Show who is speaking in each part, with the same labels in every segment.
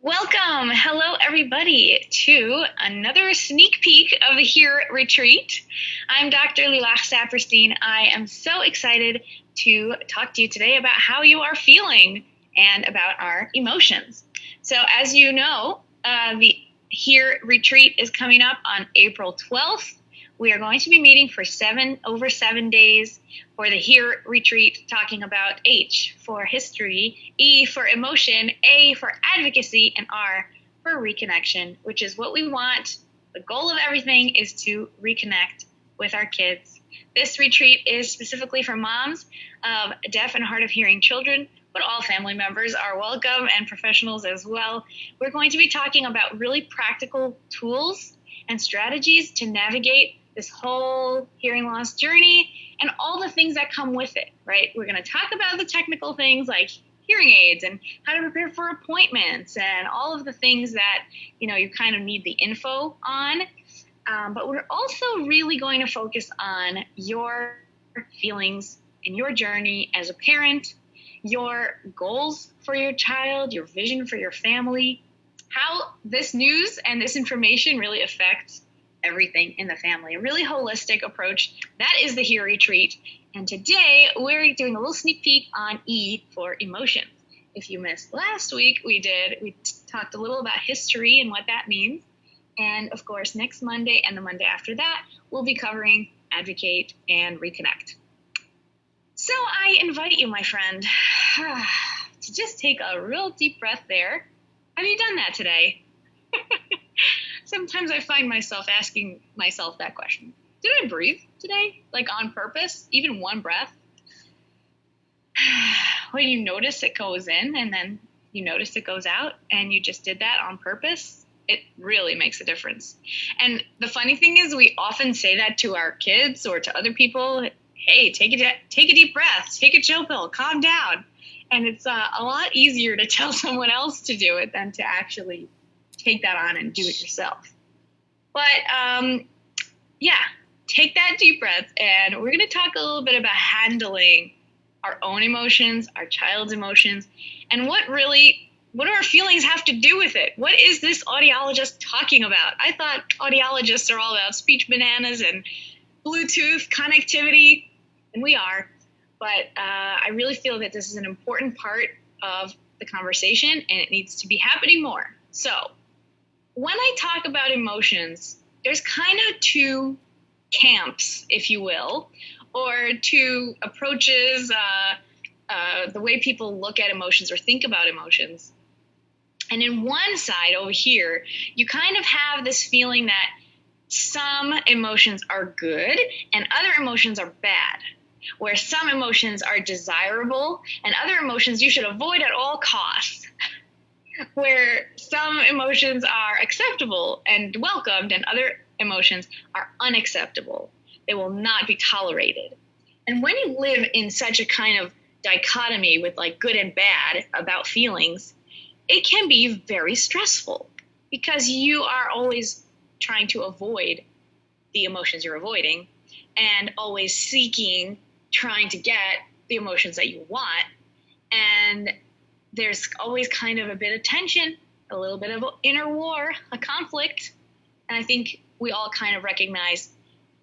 Speaker 1: Welcome. Hello, everybody, to another sneak peek of the H.E.A.R retreat. I'm Dr. Lilach Saperstein. I am so excited to talk to you today about how you are feeling and about our emotions. So, as you know, the H.E.A.R retreat is coming up on April 12th. We are going to be meeting for over 7 days for the H.E.A.R retreat, talking about H for history, E for emotion, A for advocacy, and R for reconnection, which is what we want. The goal of everything is to reconnect with our kids. This retreat is specifically for moms of deaf and hard of hearing children, but all family members are welcome and professionals as well. We're going to be talking about really practical tools and strategies to navigate this whole hearing loss journey and all the things that come with it, right? We're going to talk about the technical things like hearing aids and how to prepare for appointments and all of the things that, you kind of need the info on. But we're also really going to focus on your feelings and your journey as a parent, your goals for your child, your vision for your family, how this news and this information really affects everything in the family. A really holistic approach. That is the H.E.A.R retreat. And today we're doing a little sneak peek on E for emotions. If you missed last week, we talked a little about history and what that means. And of course, next Monday and the Monday after that, we'll be covering advocate and reconnect. So I invite you, my friend, to just take a real deep breath there. Have you done that today? Sometimes I find myself asking myself that question. Did I breathe today? Like on purpose? Even one breath? When you notice it goes in and then you notice it goes out and you just did that on purpose, it really makes a difference. And the funny thing is we often say that to our kids or to other people. Hey, take a deep breath, take a chill pill, calm down. And it's a lot easier to tell someone else to do it than to actually take that on and do it yourself. But take that deep breath, and we're going to talk a little bit about handling our own emotions, our child's emotions, and what do our feelings have to do with it? What is this audiologist talking about? I thought audiologists are all about speech bananas and Bluetooth connectivity, and we are. But I really feel that this is an important part of the conversation, and it needs to be happening more. So when I talk about emotions, there's kind of two camps, if you will, or two approaches, the way people look at emotions or think about emotions. And in one side over here, you kind of have this feeling that some emotions are good and other emotions are bad, where some emotions are desirable and other emotions you should avoid at all costs, where some emotions are acceptable and welcomed and other emotions are unacceptable. They will not be tolerated. And when you live in such a kind of dichotomy with like good and bad about feelings, it can be very stressful because you are always trying to avoid the emotions you're avoiding and always trying to get the emotions that you want. And there's always kind of a bit of tension, a little bit of inner war, a conflict. And I think we all kind of recognize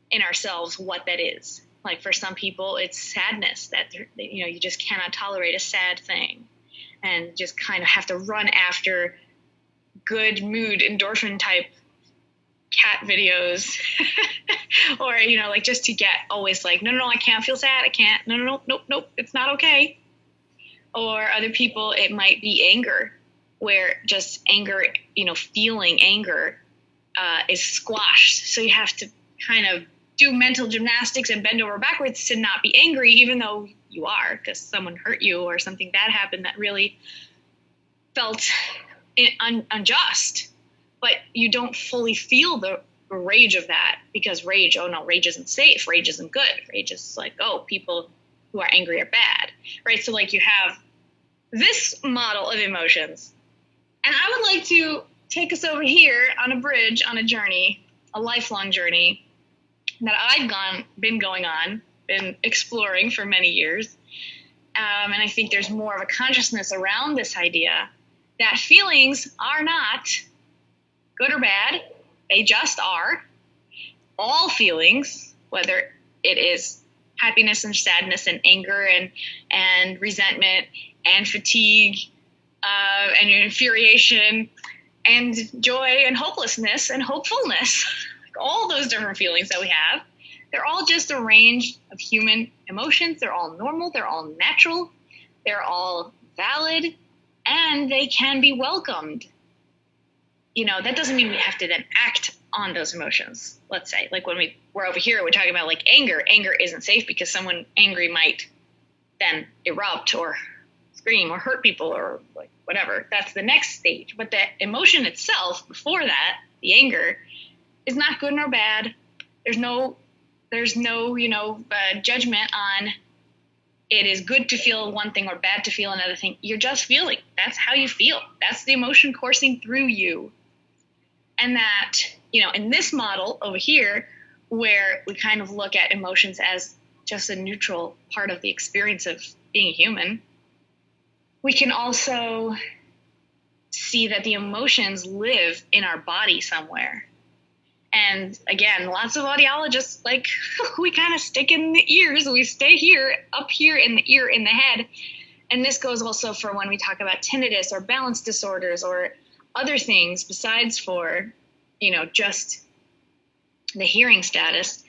Speaker 1: in ourselves what that is. Like for some people, it's sadness that, you just cannot tolerate a sad thing and just kind of have to run after good mood endorphin type cat videos or, just to get always like, no, I can't feel sad. I can't. No, nope. It's not okay. Or other people, it might be anger, where just anger, feeling anger is squashed. So you have to kind of do mental gymnastics and bend over backwards to not be angry, even though you are, because someone hurt you or something bad happened that really felt unjust. But you don't fully feel the rage of that because rage isn't safe. Rage isn't good. Rage is like, people who are angry are bad, right? So like you have this model of emotions. And I would like to take us over here on a bridge, on a journey, a lifelong journey that I've been exploring for many years. And I think there's more of a consciousness around this idea that feelings are not good or bad. They just are. All feelings, whether it is happiness and sadness and anger and resentment and fatigue and infuriation and joy and hopelessness and hopefulness, all those different feelings that we have, they're all just a range of human emotions. They're all normal. They're all natural. They're all valid, and they can be welcomed. That doesn't mean we have to then act on those emotions. Let's say, like when we're over here, we're talking about like anger. Anger isn't safe because someone angry might then erupt or scream or hurt people or like whatever. That's the next stage. But the emotion itself, before that, the anger, is not good nor bad. There's no judgment on it is good to feel one thing or bad to feel another thing. You're just feeling. That's how you feel. That's the emotion coursing through you. And that, in this model over here, where we kind of look at emotions as just a neutral part of the experience of being a human, we can also see that the emotions live in our body somewhere. And again, lots of audiologists, like, we kind of stick in the ears. We stay here, up here in the ear, in the head. And this goes also for when we talk about tinnitus or balance disorders or other things besides for, just the hearing status.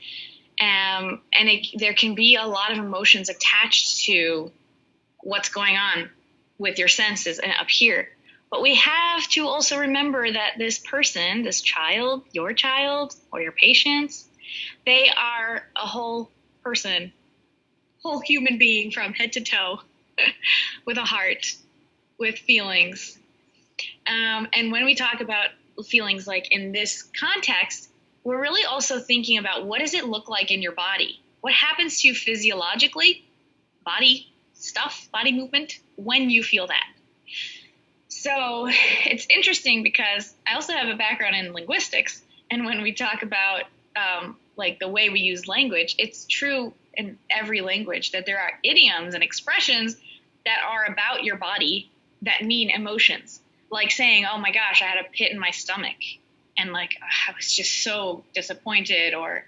Speaker 1: There can be a lot of emotions attached to what's going on with your senses and up here. But we have to also remember that this person, this child, your child, or your patients, they are a whole person, whole human being from head to toe, with a heart, with feelings. And when we talk about feelings like in this context, we're really also thinking about what does it look like in your body? What happens to you physiologically, body stuff, body movement, when you feel that? So it's interesting because I also have a background in linguistics. And when we talk about like the way we use language, it's true in every language that there are idioms and expressions that are about your body that mean emotions. Like saying, oh my gosh, I had a pit in my stomach. And like, I was just so disappointed or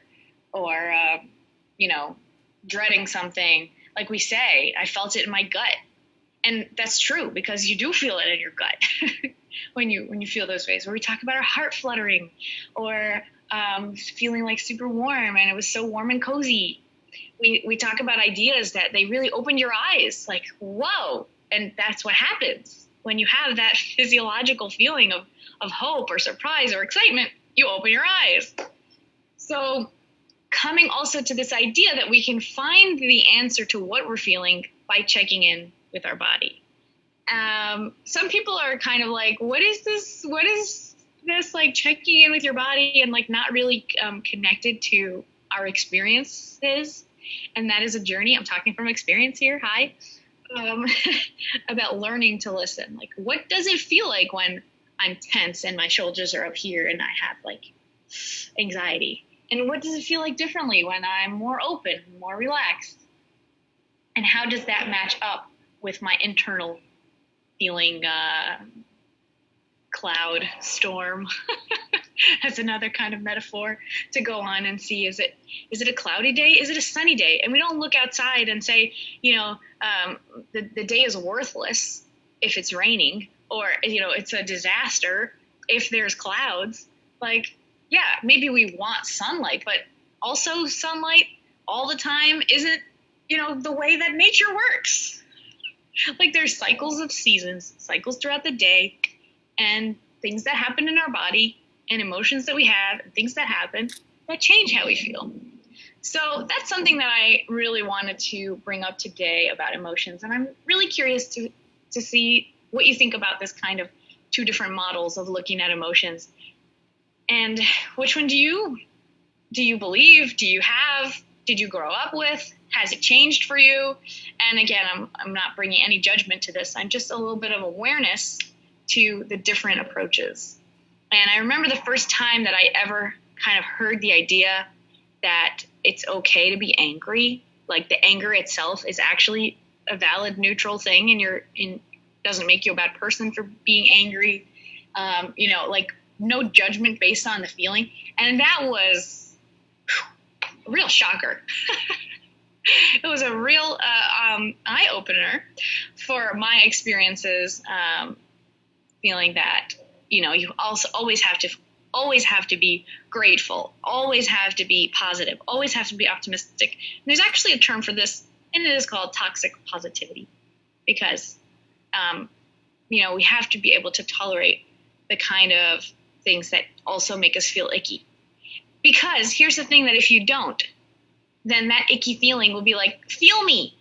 Speaker 1: dreading something. Like we say, I felt it in my gut. And that's true because you do feel it in your gut when you feel those ways. Where we talk about our heart fluttering or feeling like super warm and it was so warm and cozy. We talk about ideas that they really open your eyes like, whoa. And that's what happens when you have that physiological feeling of hope or surprise or excitement, you open your eyes. So coming also to this idea that we can find the answer to what we're feeling by checking in with our body. Some people are kind of like, what is this like checking in with your body and like not really connected to our experiences? And that is a journey. I'm talking from experience here. Hi. About learning to listen. Like, what does it feel like when I'm tense and my shoulders are up here and I have like anxiety? And what does it feel like differently when I'm more open, more relaxed? And how does that match up with my internal feeling cloud storm? That's another kind of metaphor to go on and see, is it a cloudy day? Is it a sunny day? And we don't look outside and say, the day is worthless if it's raining, or, it's a disaster if there's clouds. Like, yeah, maybe we want sunlight, but also sunlight all the time isn't, the way that nature works. Like there's cycles of seasons, cycles throughout the day, and things that happen in our body and emotions that we have and things that happen that change how we feel. So that's something that I really wanted to bring up today about emotions. And I'm really curious to see what you think about this kind of two different models of looking at emotions. And which one do you believe? Do you have? Did you grow up with? Has it changed for you? And again, I'm not bringing any judgment to this. I'm just a little bit of awareness to the different approaches. And I remember the first time that I ever kind of heard the idea that it's okay to be angry. Like the anger itself is actually a valid neutral thing in doesn't make you a bad person for being angry. Like no judgment based on the feeling. And that was a real shocker. It was a real eye opener for my experiences, feeling that, you also always have to be grateful, always have to be positive, always have to be optimistic. And there's actually a term for this, and it is called toxic positivity, because, we have to be able to tolerate the kind of things that also make us feel icky. Because here's the thing, that if you don't, then that icky feeling will be like, feel me.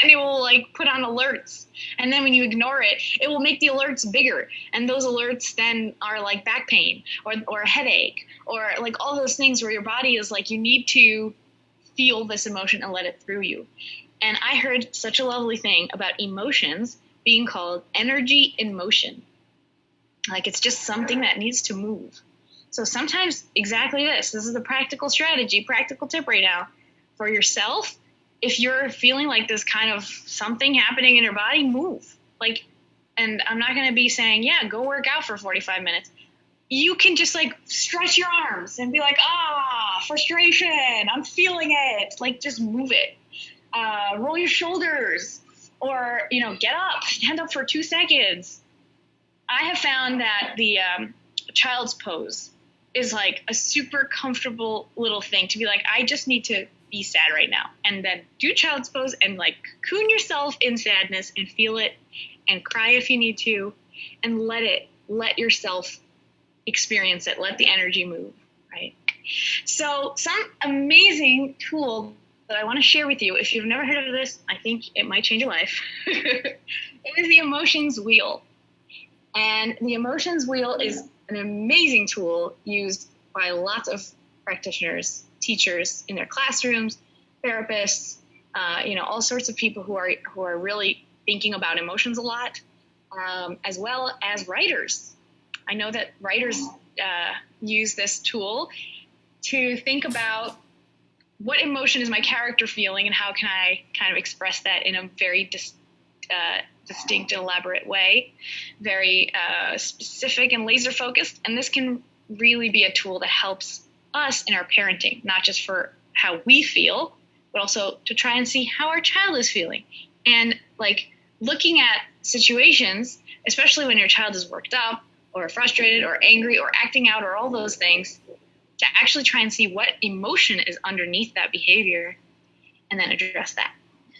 Speaker 1: And it will like put on alerts. And then when you ignore it, it will make the alerts bigger. And those alerts then are like back pain or a headache or like all those things where your body is like, you need to feel this emotion and let it through you. And I heard such a lovely thing about emotions being called energy in motion. Like it's just something that needs to move. So sometimes exactly this is the practical tip right now for yourself. If you're feeling like this kind of something happening in your body, move. Like, and I'm not going to be saying, yeah, go work out for 45 minutes. You can just like stretch your arms and be like, frustration, I'm feeling it. Like just move it. Roll your shoulders or, get up, stand up for 2 seconds. I have found that the child's pose is like a super comfortable little thing to be like, I just need to be sad right now. And then do child's pose and like cocoon yourself in sadness and feel it and cry if you need to and let yourself experience it. Let the energy move, right? So some amazing tool that I want to share with you, if you've never heard of this, I think it might change your life, it is the emotions wheel. And the emotions wheel is an amazing tool used by lots of practitioners, teachers in their classrooms, therapists, all sorts of people who are really thinking about emotions a lot, as well as writers. I know that writers use this tool to think about what emotion is my character feeling and how can I kind of express that in a very distinct and elaborate way, very specific and laser focused. And this can really be a tool that helps us in our parenting, not just for how we feel, but also to try and see how our child is feeling. And like looking at situations, especially when your child is worked up or frustrated or angry or acting out or all those things, to actually try and see what emotion is underneath that behavior and then address that.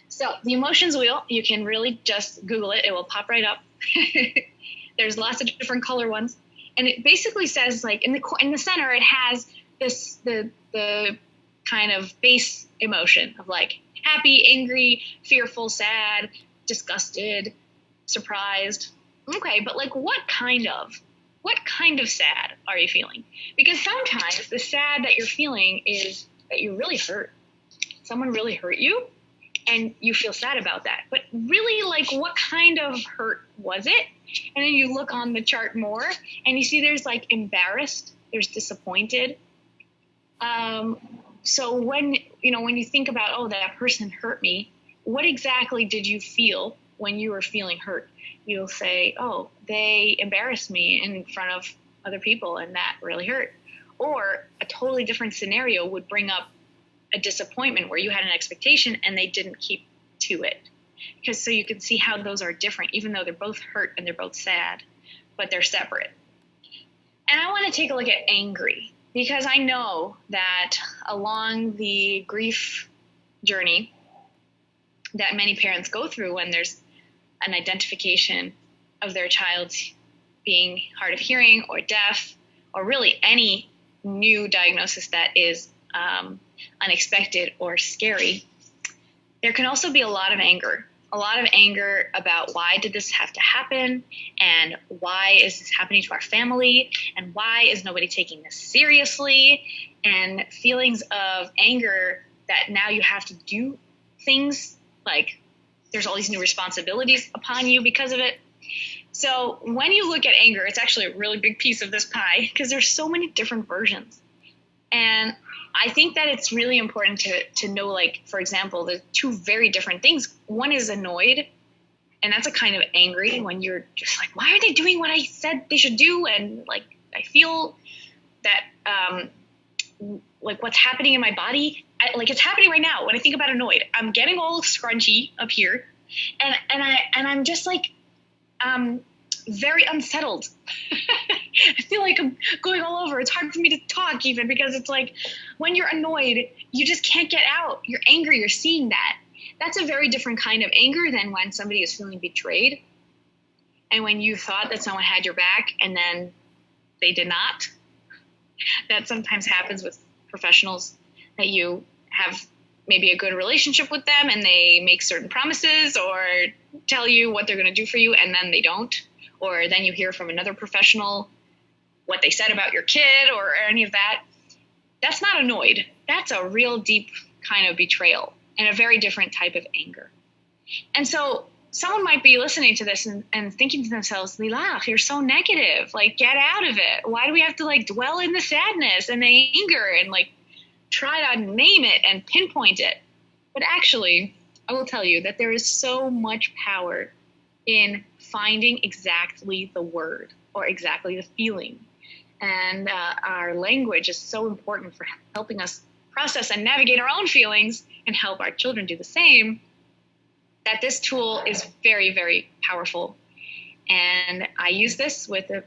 Speaker 1: So the emotions wheel, you can really just Google it. It will pop right up. There's lots of different color ones. And it basically says like in the center, it has the kind of base emotion of like happy, angry, fearful, sad, disgusted, surprised. Okay, but like what kind of sad are you feeling? Because sometimes the sad that you're feeling is that you're really hurt. Someone really hurt you and you feel sad about that. But really, like, what kind of hurt was it? And then you look on the chart more and you see there's like embarrassed, there's disappointed. So when you think about, oh, that person hurt me, what exactly did you feel when you were feeling hurt? You'll say, oh, they embarrassed me in front of other people and that really hurt. Or a totally different scenario would bring up a disappointment where you had an expectation and they didn't keep to it. Because so you can see how those are different, even though they're both hurt and they're both sad, but they're separate. And I want to take a look at angry, because I know that along the grief journey that many parents go through when there's an identification of their child being hard of hearing or deaf, or really any new diagnosis that is unexpected or scary, there can also be a lot of anger about why did this have to happen, and why is this happening to our family, and why is nobody taking this seriously, and feelings of anger that now you have to do things like there's all these new responsibilities upon you because of it. So when you look at anger, it's actually a really big piece of this pie because there's so many different versions. And I think that it's really important to know, like, for example, the two very different things. One is annoyed And that's a kind of angry, when you're just like, why are they doing what I said they should do? And like, I feel that, like what's happening in my body, like it's happening right now. When I think about annoyed, I'm getting all scrunchy up here, and I'm just like, very unsettled. I feel like I'm going all over. It's hard for me to talk even, because it's like when you're annoyed, you just can't get out. You're angry. You're seeing that. That's a very different kind of anger than when somebody is feeling betrayed. And when you thought that someone had your back and then they did not. That sometimes happens with professionals, that you have maybe a good relationship with them and they make certain promises or tell you what they're going to do for you and then they don't. Or then you hear from another professional what they said about your kid or any of that. That's not annoyed. That's a real deep kind of betrayal and a very different type of anger. And so someone might be listening to this and thinking to themselves, Lilach, you're so negative. Like, get out of it. Why do we have to like dwell in the sadness and the anger and like try to name it and pinpoint it? But actually, I will tell you that there is so much power in finding exactly the word or exactly the feeling. And our language is so important for helping us process and navigate our own feelings and help our children do the same, that this tool is very, very powerful. And I use this with the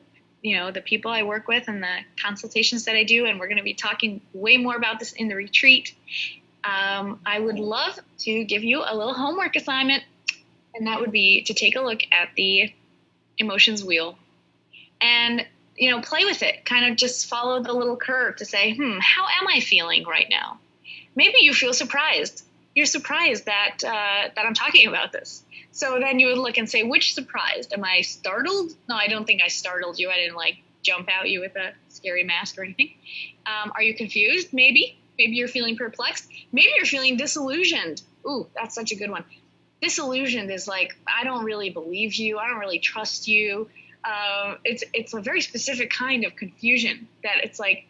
Speaker 1: people I work with and the consultations that I do. And we're going to be talking way more about this in the retreat. I would love to give you a little homework assignment, and that would be to take a look at the emotions wheel and, play with it. Kind of just follow the little curve to say, how am I feeling right now? Maybe you feel surprised. You're surprised that I'm talking about this. So then you would look and say, which surprised? Am I startled? No, I don't think I startled you. I didn't like jump at you with a scary mask or anything. Are you confused? Maybe you're feeling perplexed. Maybe you're feeling disillusioned. Ooh, that's such a good one. Disillusioned is like, I don't really believe you. I don't really trust you. It's a very specific kind of confusion that it's like,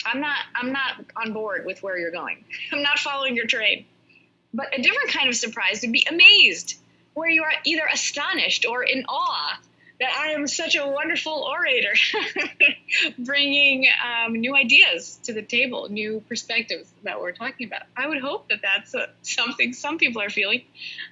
Speaker 1: I'm not on board with where you're going. I'm not following your train. But a different kind of surprise would be amazed, where you are either astonished or in awe that I am such a wonderful orator, bringing new ideas to the table, new perspectives that we're talking about. I would hope that that's something some people are feeling.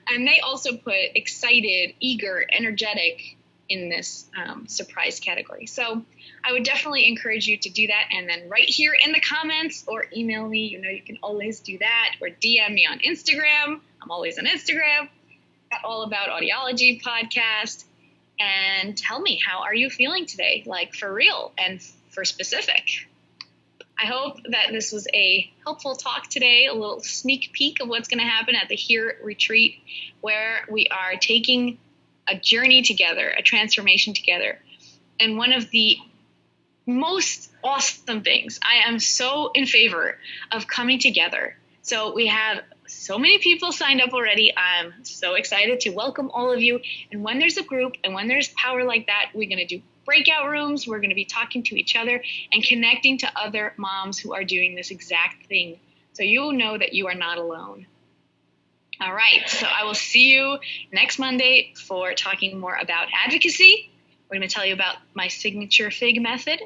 Speaker 1: And they also put excited, eager, energetic in this surprise category. So I would definitely encourage you to do that. And then right here in the comments or email me, you can always do that, or DM me on Instagram. I'm always on Instagram, All About Audiology podcast. And tell me, how are you feeling today? Like for real and for specific. I hope that this was a helpful talk today, a little sneak peek of what's going to happen at the H.E.A.R retreat, where we are taking a journey together, a transformation together. And one of the most awesome things, I am so in favor of coming together. So we have so many people signed up already. I'm so excited to welcome all of you. And when there's a group and when there's power like that, we're going to do breakout rooms. We're going to be talking to each other and connecting to other moms who are doing this exact thing. So you will know that you are not alone. All right. So I will see you next Monday for talking more about advocacy. We're going to tell you about my signature FIG method.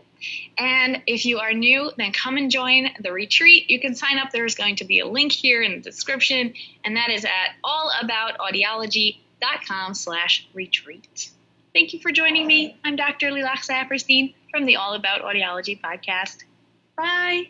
Speaker 1: And if you are new, then come and join the retreat. You can sign up. There's going to be a link here in the description, and that is at allaboutaudiology.com/retreat. Thank you for joining me. I'm Dr. Lilach Saperstein from the All About Audiology podcast. Bye.